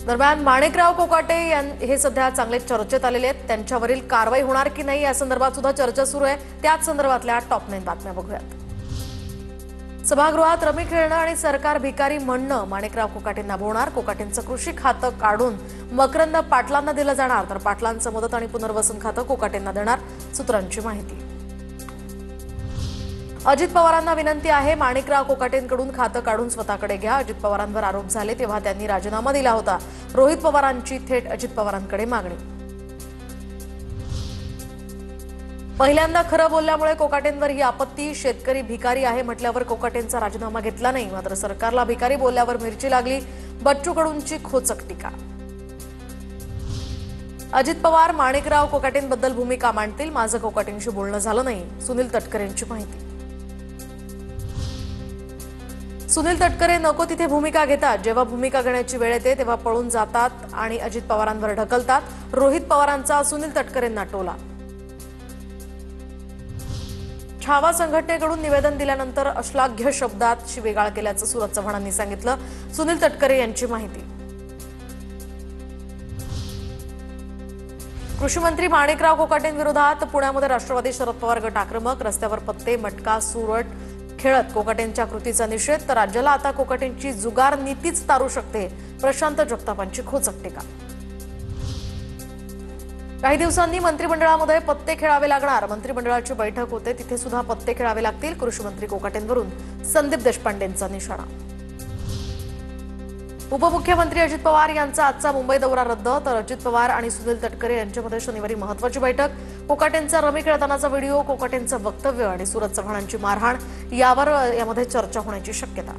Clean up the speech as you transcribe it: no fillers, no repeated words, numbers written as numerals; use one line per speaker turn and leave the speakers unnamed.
दरम्यान माणिकराव कोकाटे हे सध्या चांगले चर्चेत आलेले आहेत। त्यांच्यावरील कारवाई होणार की नाही या संदर्भात सुद्धा चर्चा सुरू आहे। त्याच संदर्भातल्या टॉप 9 बातम्या बघूयात। सभागृहात रमी खेळणं आणि सरकार भिकारी म्हणणं माणिकराव कोकाटेंना भोवणार। कोकाटेंचं कृषी खातं काढून मकरंद पाटलांना दिलं जाणार, तर पाटलांचं मदत आणि पुनर्वसन खातं कोकाटेंना देणार, सूत्रांची माहिती। अजित पवारांना विनंती आहे, माणिकराव कोकाटेंकडून खातं काढून स्वतःकडे घ्या। अजित पवारांवर आरोप झाले तेव्हा त्यांनी राजीनामा दिला होता। रोहित पवारांची थेट अजित पवारांकडे मागणी। पहिल्यांदा खरं बोलल्यामुळे कोकाटेंवर ही आपत्ती। शेतकरी भिकारी आहे म्हटल्यावर कोकाटेंचा राजीनामा घेतला नाही, मात्र सरकारला भिकारी बोलल्यावर मिरची लागली। बच्चू कडूंची खोचक टीका। अजित पवार माणिकराव कोकाटेंबद्दल भूमिका मांडतील, माझं कोकाटेंशी बोलणं झालं नाही, सुनील तटकरेंची माहिती। सुनील तटकरे नको तिथे भूमिका घेतात, जेव्हा भूमिका घेण्याची वेळ येते तेव्हा पळून जातात आणि अजित पवारांवर ढकलतात। रोहित पवारांचा सुनील तटकरेंना टोला। छावा संघटनेकडून निवेदन दिल्यानंतर अश्लाघ्य शब्दात शिवीगाळ केल्याचं सुरज चव्हाणांनी सांगितलं, सुनील तटकरे यांची माहिती। कृषी मंत्री माणिकराव कोकाटेंविरोधात पुण्यामध्ये राष्ट्रवादी शरद पवार गट आक्रमक। रस्त्यावर पत्ते, मटका, सुरट खेळत कोकाटेंच्या कृतीचा निषेध, तर राज्याला आता कोकाटेंची जुगार नीतीच तारू शकते, प्रशांत जगतापांची खोचक टीका। काही दिवसांनी मंत्रिमंडळामध्ये पत्ते खेळावे लागणार। मंत्रिमंडळाची बैठक होते, तिथे सुद्धा पत्ते खेळावे लागतील। कृषी मंत्री कोकाटेंवरून संदीप देशपांडेंचा निशाणा। उपमुख्यमंत्री अजित पवार यांचा आजचा मुंबई दौरा रद्द, तर अजित पवार आणि सुनील तटकरे यांच्यामध्ये शनिवारी महत्त्वाची बैठक। कोकाटेंचा रमी खेळतानाचा व्हिडिओ, कोकाटेंचं वक्तव्य आणि सुरज चव्हाणांची मारहाण यावर यामध्ये चर्चा होण्याची शक्यता।